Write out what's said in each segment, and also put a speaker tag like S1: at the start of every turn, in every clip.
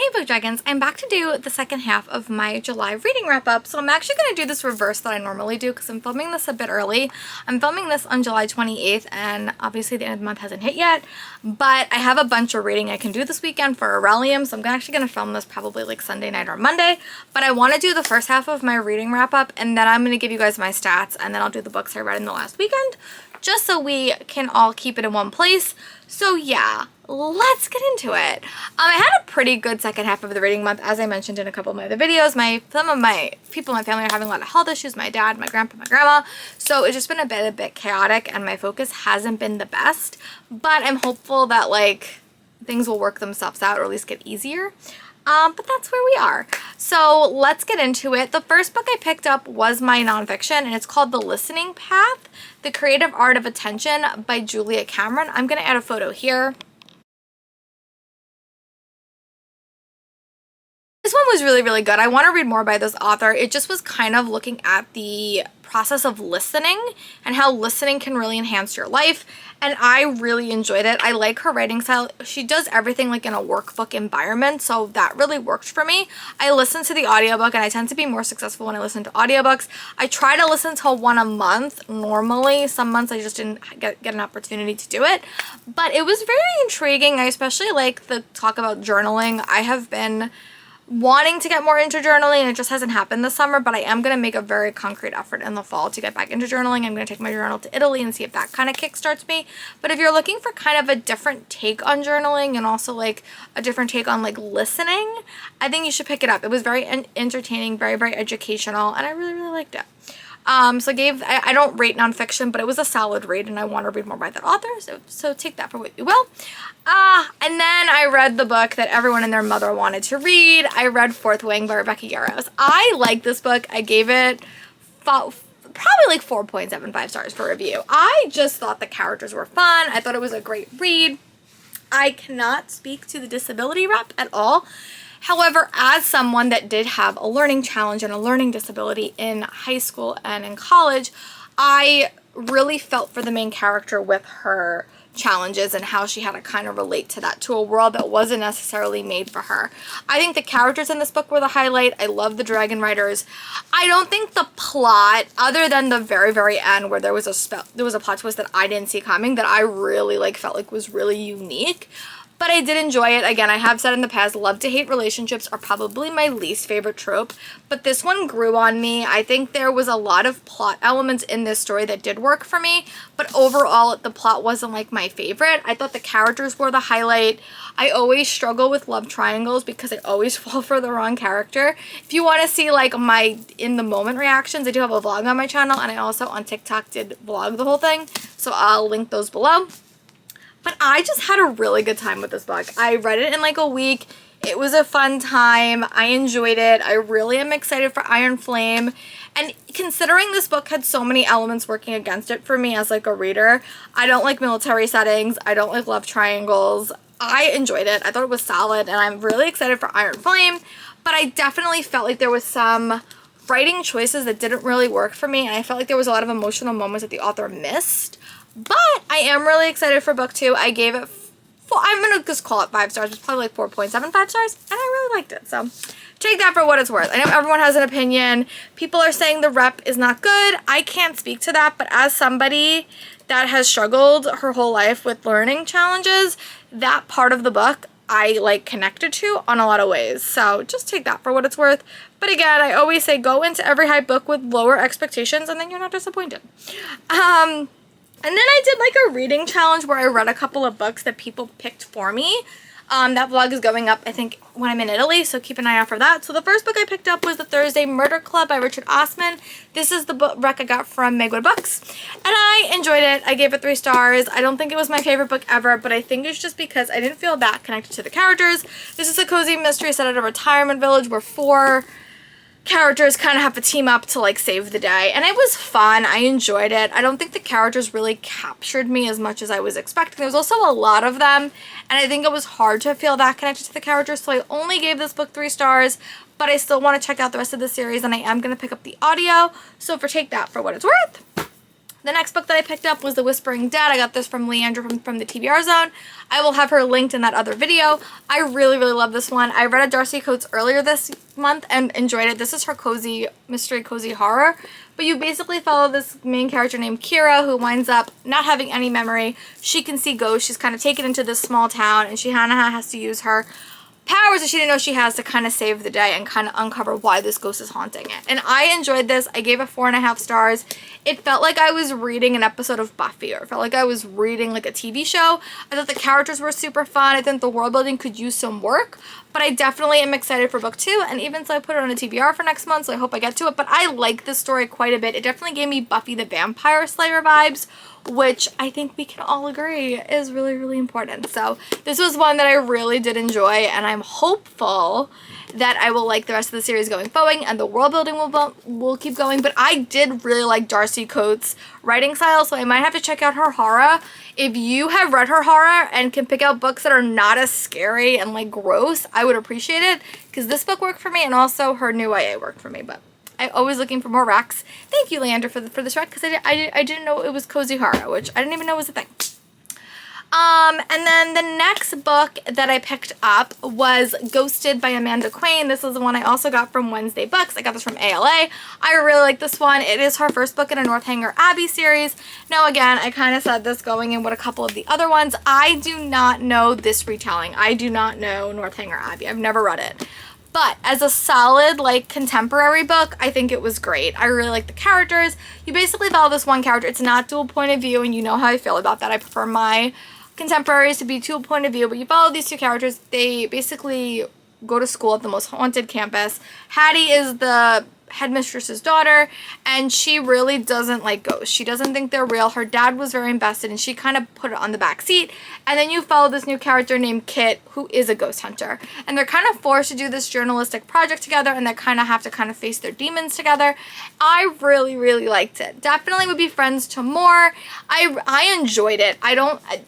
S1: Hey Book Dragons, I'm back to do the second half of my July reading wrap-up. So I'm actually going to do this reverse that I normally do because I'm filming this a bit early. I'm filming this on July 28th and obviously the end of the month hasn't hit yet, but I have a bunch of reading I can do this weekend for Aurelium, so I'm actually going to film this probably like Sunday night or Monday. But I want to do the first half of my reading wrap-up and then I'm going to give you guys my stats and then I'll do the books I read in the last weekend just so we can all keep it in one place. So yeah, let's get into it. I had a pretty good second half of the reading month, as I mentioned in a couple of my other videos. Some of my people in my family are having a lot of health issues, my dad, my grandpa, my grandma, so it's just been a bit chaotic and my focus hasn't been the best, but I'm hopeful that like things will work themselves out or at least get easier. But that's where we are. So let's get into it. The first book I picked up was my nonfiction and it's called The Listening Path, The Creative Art of Attention by Julia Cameron. I'm going to add a photo here. This one was really good. I want to read more by this author. It just was kind of looking at the process of listening and how listening can really enhance your life, and I really enjoyed it. I like her writing style. She does everything like in a workbook environment, so that really worked for me. I listened to the audiobook and I tend to be more successful when I listen to audiobooks. I try to listen to one a month normally. Some months I just didn't get an opportunity to do it, but it was very intriguing. I especially like the talk about journaling. I have been wanting to get more into journaling and it just hasn't happened this summer, but I am going to make a very concrete effort in the fall to get back into journaling. I'm going to take my journal to Italy and see if that kind of kickstarts me. But if you're looking for kind of a different take on journaling and also like a different take on like listening, I think you should pick it up. It was very entertaining, very educational, and I really liked it. So I don't rate nonfiction, but it was a solid read and I want to read more by that author, so take that for what you will. And then I read the book that everyone and their mother wanted to read. I read Fourth Wing by Rebecca Yarros. I like this book. I gave it probably like 4.75 stars for review. I just thought the characters were fun. I thought it was a great read. I cannot speak to the disability rep at all. However, as someone that did have a learning challenge and a learning disability in high school and in college, I really felt for the main character with her challenges and how she had to kind of relate to that, to a world that wasn't necessarily made for her. I think the characters in this book were the highlight. I love the dragon riders. I don't think the plot, other than the very end where there was a plot twist that I didn't see coming that I really felt like was really unique. But I did enjoy it. Again, I have said in the past, love to hate relationships are probably my least favorite trope, but this one grew on me. I think there was a lot of plot elements in this story that did work for me, but overall the plot wasn't like my favorite. I thought the characters were the highlight. I always struggle with love triangles because I always fall for the wrong character. If you want to see like my in the moment reactions, I do have a vlog on my channel, and I also on TikTok did vlog the whole thing, so I'll link those below. But I just had a really good time with this book. I read it in like a week. It was a fun time. I enjoyed it. I really am excited for Iron Flame. And considering this book had so many elements working against it for me as like a reader, I don't like military settings. I don't like love triangles. I enjoyed it. I thought it was solid, and I'm really excited for Iron Flame. But I definitely felt like there was some writing choices that didn't really work for me, and I felt like there was a lot of emotional moments that the author missed. But I am really excited for book 2. I gave it, I'm going to just call it 5 stars. It's probably like 4.75 stars. And I really liked it. So take that for what it's worth. I know everyone has an opinion. People are saying the rep is not good. I can't speak to that. But as somebody that has struggled her whole life with learning challenges, that part of the book I like connected to on a lot of ways. So just take that for what it's worth. But again, I always say go into every hype book with lower expectations and then you're not disappointed. And then I did like a reading challenge where I read a couple of books that people picked for me. That vlog is going up, I think, when I'm in Italy, so keep an eye out for that. So the first book I picked up was The Thursday Murder Club by Richard Osman. This is the book rec I got from Megwood Books, and I enjoyed it. I gave it 3 stars. I don't think it was my favorite book ever, but I think it's just because I didn't feel that connected to the characters. This is a cozy mystery set at a retirement village where 4 characters kind of have to team up to like save the day, and it was fun. I enjoyed it. I don't think the characters really captured me as much as I was expecting. There was also a lot of them, and I think it was hard to feel that connected to the characters, so I only gave this book 3 stars, but I still want to check out the rest of the series, and I am going to pick up the audio, so take that for what it's worth. The next book that I picked up was The Whispering Dead. I got this from Leandra from the TBR Zone. I will have her linked in that other video. I really, really love this one. I read a Darcy Coates earlier this month and enjoyed it. This is her cozy mystery, cozy horror. But you basically follow this main character named Kira who winds up not having any memory. She can see ghosts. She's kind of taken into this small town and she kind of has to use her powers that she didn't know she has to kind of save the day and kind of uncover why this ghost is haunting it. And I enjoyed this. I gave it 4.5 stars. It felt like I was reading an episode of Buffy, or it felt like I was reading like a TV show. I thought the characters were super fun. I think the world building could use some work, but I definitely am excited for book 2, and even so I put it on a TBR for next month, so I hope I get to it. But I like this story quite a bit. It definitely gave me Buffy the Vampire Slayer vibes, which I think we can all agree is really, really important. So this was one that I really did enjoy, and I'm hopeful that I will like the rest of the series going forward, and the world building will keep going. But I did really like Darcy Coates' writing style, so I might have to check out her horror. If you have read her horror and can pick out books that are not as scary and like gross, I would appreciate it, because this book worked for me, and also her new YA worked for me. But I'm always looking for more racks. Thank you, Leander, for this rack, because I didn't know it was cozy horror, which I didn't even know was a thing. And then the next book that I picked up was Ghosted by Amanda Quain. This is the one I also got from Wednesday Books. I got this from ALA. I really like this one. It is her first book in a Northanger Abbey series. Now, again, I kind of said this going in with a couple of the other ones. I do not know this retelling. I do not know Northanger Abbey. I've never read it. But as a solid, like, contemporary book, I think it was great. I really like the characters. You basically follow this one character. It's not dual point of view, and you know how I feel about that. I prefer my contemporaries to be dual point of view, but you follow these two characters. They basically go to school at the most haunted campus. Hattie is the headmistress's daughter, and she really doesn't like ghosts. She doesn't think they're real. Her dad was very invested, and she kind of put it on the back seat. And then you follow this new character named Kit, who is a ghost hunter, and they're kind of forced to do this journalistic project together, and they kind of have to kind of face their demons together. I really, really liked it. Definitely would be friends to more. I enjoyed it.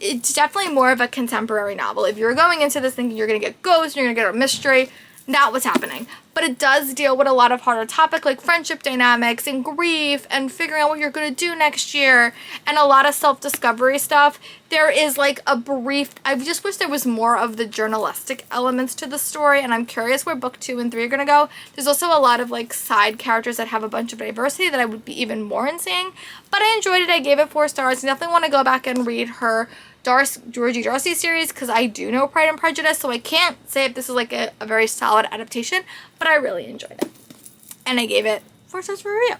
S1: It's definitely more of a contemporary novel. If you're going into this thinking you're gonna get ghosts, you're gonna get a mystery, not what's happening. But it does deal with a lot of harder topics like friendship dynamics and grief and figuring out what you're going to do next year, and a lot of self-discovery stuff. There is like a brief, I just wish there was more of the journalistic elements to the story, and I'm curious where book 2 and 3 are going to go. There's also a lot of like side characters that have a bunch of diversity that I would be even more in seeing. But I enjoyed it. I gave it 4 stars. I definitely want to go back and read her Georgie Darcy series, because I do know Pride and Prejudice, so I can't say if this is like a very solid adaptation, but I really enjoyed it. And I gave it 4 stars for review.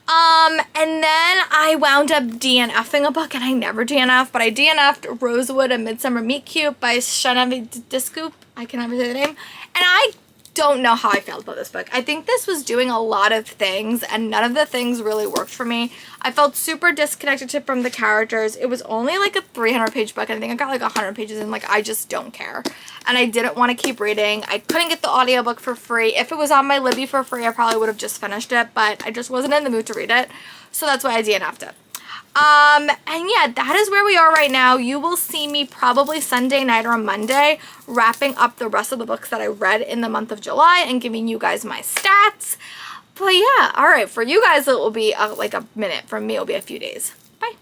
S1: And then I wound up DNFing a book, and I never DNF, but I DNF'd Rosewood: A Midsummer Meet Cute by Shanavi Discoop. I can never say the name. And I don't know how I felt about this book. I think this was doing a lot of things, and none of the things really worked for me. I felt super disconnected from the characters. It was only like a 300-page book, and I think I got like 100 pages in. Like, I just don't care. And I didn't want to keep reading. I couldn't get the audiobook for free. If it was on my Libby for free, I probably would have just finished it, but I just wasn't in the mood to read it. So that's why I DNF'd it. And yeah, that is where we are right now. You will see me probably Sunday night or Monday wrapping up the rest of the books that I read in the month of July and giving you guys my stats. But yeah, all right, for you guys it will be like a minute. For me, it'll be a few days. Bye.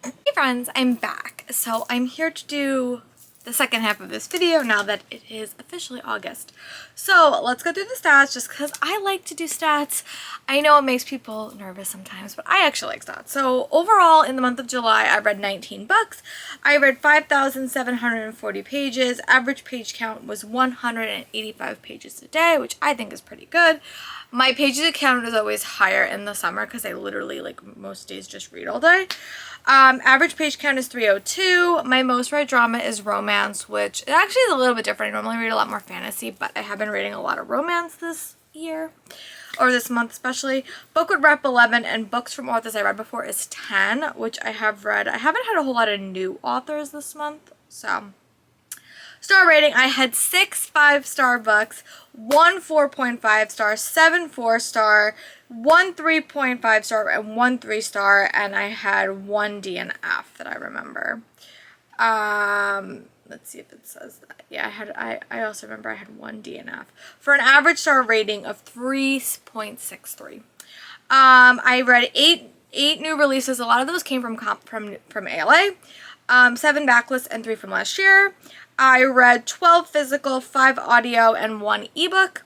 S1: Hey friends, I'm back. So I'm here to do the second half of this video now that it is officially August. So let's go through the stats, just because I like to do stats. I know it makes people nervous sometimes, but I actually like stats. So overall, in the month of July, I read 19 books. I read 5,740 pages. Average page count was 185 pages a day, which I think is pretty good. My pages count is always higher in the summer because I literally, like, most days just read all day. Average page count is 302. My most read drama is romance, which it actually is a little bit different. I normally read a lot more fantasy, but I have been reading a lot of romance this year, or this month especially. Book would rep 11, and books from authors I read before is 10, which I have read. I haven't had a whole lot of new authors this month, so. Star rating, I had 6 5-star books, 1 4.5 star, 7 4-star, 1 3.5 star, and 1 3-star, and I had 1 DNF that I remember. Let's see if it says that. Yeah, I also remember I had 1 DNF for an average star rating of 3.63. I read 8 new releases. A lot of those came from ALA. 7 backlist and 3 from last year. I read 12 physical, 5 audio, and 1 ebook.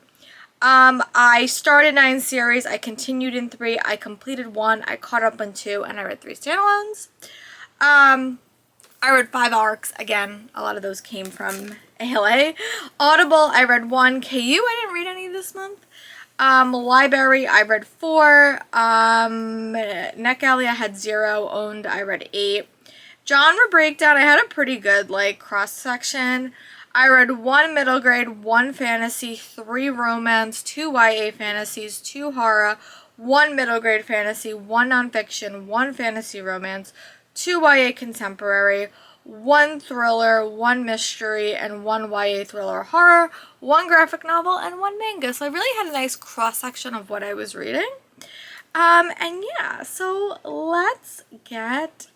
S1: I started 9 series. I continued in 3. I completed 1. I caught up on 2, and I read 3 standalones. I read 5 arcs. Again, a lot of those came from ALA. Audible, I read 1. KU, I didn't read any this month. Library, I read 4. NetGalley, I had 0. Owned, I read 8. Genre breakdown, I had a pretty good like cross section. I read 1 middle grade, 1 fantasy, 3 romance, 2 YA fantasies, 2 horror, 1 middle grade fantasy, 1 nonfiction, 1 fantasy romance, 2 YA contemporary, 1 thriller, 1 mystery, and 1 YA thriller horror, 1 graphic novel, and 1 manga. So I really had a nice cross section of what I was reading. And yeah, so let's get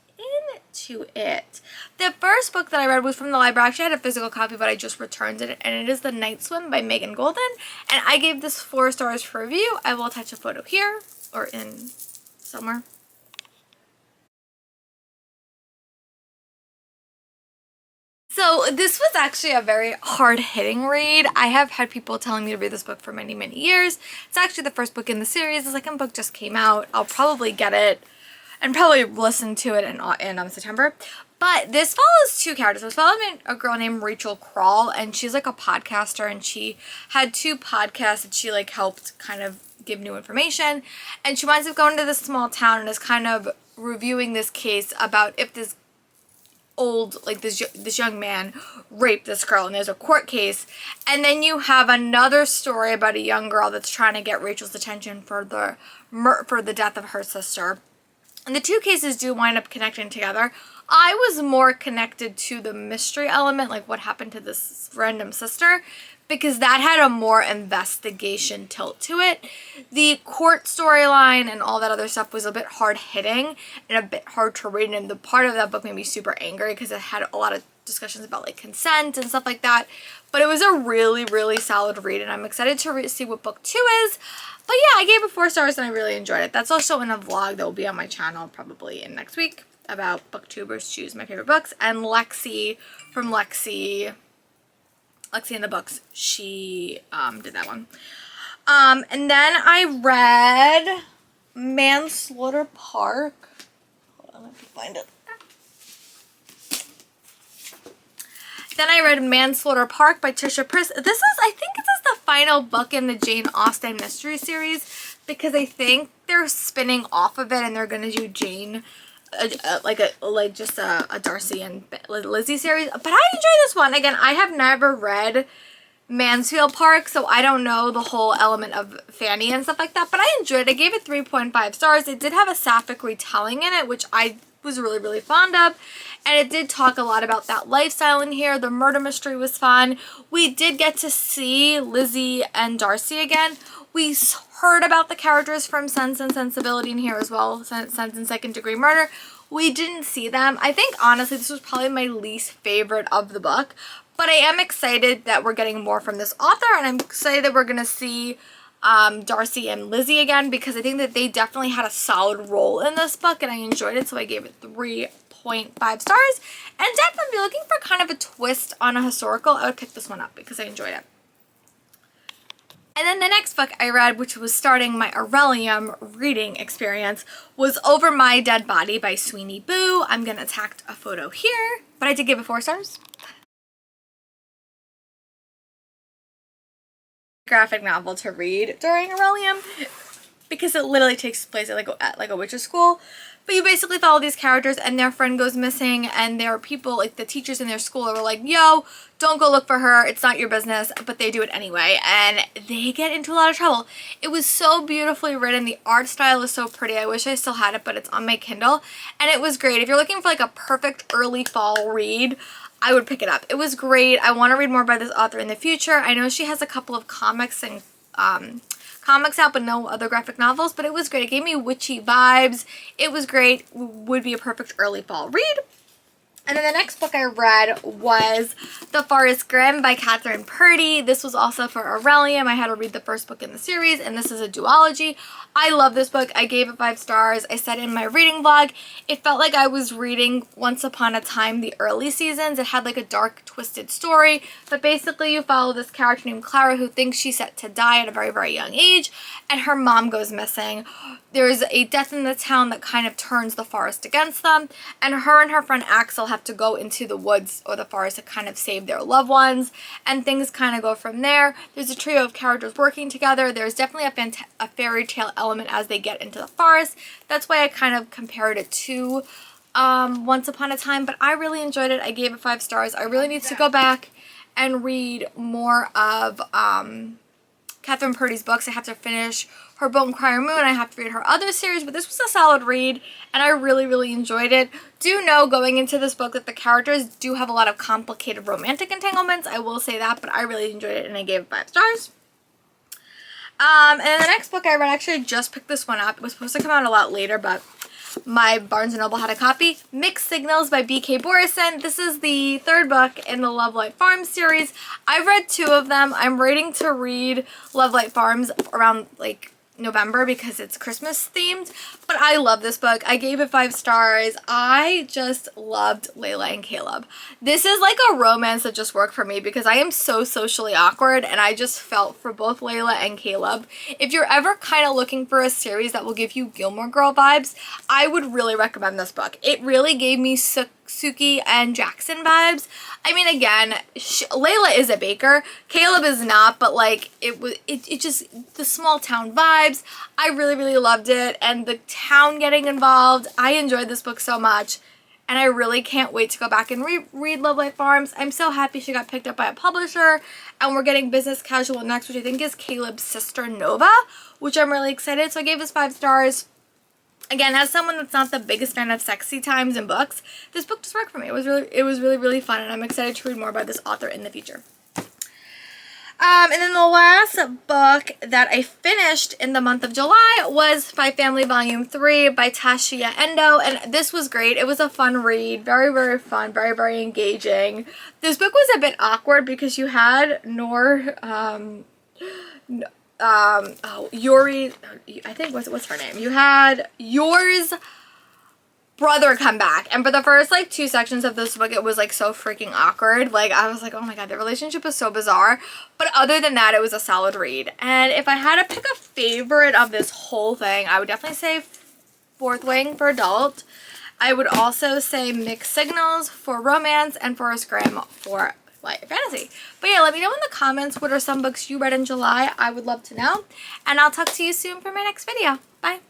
S1: into it. The first book that I read was from the library. I actually had a physical copy, but I just returned it, and it is The Night Swim by Megan Golden, and I gave this 4 stars for review. I will attach a photo here or in somewhere. So this was actually a very hard-hitting read. I have had people telling me to read this book for many, many years. It's actually the first book in the series. The second book just came out. I'll probably get it and probably listen to it in September. But this follows 2 characters. It's following a girl named Rachel Crawl, and she's like a podcaster, and she had 2 podcasts that she like helped kind of give new information. And she winds up going to this small town and is kind of reviewing this case about if this this young man raped this girl, and there's a court case. And then you have another story about a young girl that's trying to get Rachel's attention for the death of her sister. And the 2 cases do wind up connecting together. I was more connected to the mystery element, like what happened to this random sister, because that had a more investigation tilt to it. The court storyline and all that other stuff was a bit hard-hitting and a bit hard to read, and the part of that book made me super angry because it had a lot of discussions about like consent and stuff like that. But it was a really, really solid read, and I'm excited to see what book 2 is. But yeah, I gave it 4 stars and I really enjoyed it. That's also in a vlog that will be on my channel probably in next week about booktubers choose my favorite books. And Lexi from Lexi and the Books, she did that one. And then I read Manslaughter Park. Hold on, let me find it. Then I read Manslaughter Park by Tisha Priss. I think this is the final book in the Jane Austen mystery series, because I think they're spinning off of it and they're gonna do Jane, just a Darcy and Lizzie series. But I enjoy this one. Again, I have never read Mansfield Park, so I don't know the whole element of Fanny and stuff like that, but I enjoyed it. I gave it 3.5 stars. It did have a sapphic retelling in it, which I was really, really fond of, and it did talk a lot about that lifestyle in here. The murder mystery was fun. We did get to see Lizzie and Darcy again. We heard about the characters from Sense and Sensibility in here as well, Sense and Second Degree Murder. We didn't see them. I think, honestly, this was probably my least favorite of the book, but I am excited that we're getting more from this author, and I'm excited that we're going to see Darcy and Lizzie again, because I think that they definitely had a solid role in this book, and I enjoyed it, so I gave it 3.5 stars. And definitely, if you're looking for kind of a twist on a historical, I would pick this one up because I enjoyed it. And then the next book I read, which was starting my Aurelium reading experience, was Over My Dead Body by Sweeney Boo. I'm going to tack a photo here, but I did give it 4 stars. Graphic novel to read during Aurelium, because it literally takes place at like a witch's school. But you basically follow these characters, and their friend goes missing, and there are people, like the teachers in their school, are like, yo, don't go look for her, it's not your business, but they do it anyway, and they get into a lot of trouble. It was so beautifully written. The art style is so pretty. I wish I still had it, but it's on my Kindle, and it was great. If you're looking for like a perfect early fall read, I would pick it up. It was great. I want to read more by this author in the future. I know she has a couple of comics and comics out, but no other graphic novels, but it was great. It gave me witchy vibes. It was great. Would be a perfect early fall read. And then the next book I read was The Forest Grimm by Catherine Purdy. This was also for Aurelium. I had to read the first book in the series, and this is a duology. I love this book. I gave it 5 stars. I said in my reading vlog, it felt like I was reading Once Upon a Time, the early seasons. It had like a dark, twisted story, but basically you follow this character named Clara who thinks she's set to die at a very, very young age, and her mom goes missing. There's a death in the town that kind of turns the forest against them, and her friend Axel have to go into the woods or the forest to kind of save their loved ones, and things kind of go from there. There's a trio of characters working together. There's definitely a fairy tale element as they get into the forest. That's why I kind of compared it to Once Upon a Time, but I really enjoyed it. I gave it 5 stars. I really need to go back and read more of Catherine Purdy's books. I have to finish her Bone Crier Moon. I have to read her other series, but this was a solid read, and I really, really enjoyed it. Do know going into this book that the characters do have a lot of complicated romantic entanglements. I will say that, but I really enjoyed it, and I gave it 5 stars. And then the next book I read, actually I just picked this one up. It was supposed to come out a lot later, but my Barnes & Noble had a copy. Mixed Signals by B.K. Borison. This is the 3rd book in the Love Light Farms series. I've read 2 of them. I'm waiting to read Love Light Farms around like November because it's Christmas themed, but I love this book. I gave it 5 stars. I just loved Layla and Caleb. This is like a romance that just worked for me because I am so socially awkward, and I just felt for both Layla and Caleb. If you're ever kind of looking for a series that will give you Gilmore Girl vibes, I would really recommend this book. It really gave me Suki and Jackson vibes. I mean, again, Layla is a baker. Caleb is not, but like it just, the small town vibes. I really, really loved it, and the town getting involved. I enjoyed this book so much, and I really can't wait to go back and read Love Light Farms. I'm so happy she got picked up by a publisher, and we're getting Business Casual next, which I think is Caleb's sister Nova, which I'm really excited. So I gave this 5 stars. Again, as someone that's not the biggest fan of sexy times in books, this book just worked for me. It was really fun, and I'm excited to read more about this author in the future. And then the last book that I finished in the month of July was Spy Family Volume 3 by Tashia Endo, and this was great. It was a fun read, very, very fun, very, very engaging. This book was a bit awkward because you had Yuri, I think, what's her name? You had Yor's brother come back, and for the first like 2 sections of this book, it was like so freaking awkward. Like, I was like, oh my god, their relationship is so bizarre. But other than that, it was a solid read. And if I had to pick a favorite of this whole thing, I would definitely say Fourth Wing for adult. I would also say Mixed Signals for romance, and Forest Grimm for light fantasy. But yeah, let me know in the comments what are some books you read in July. I would love to know. And I'll talk to you soon for my next video. Bye.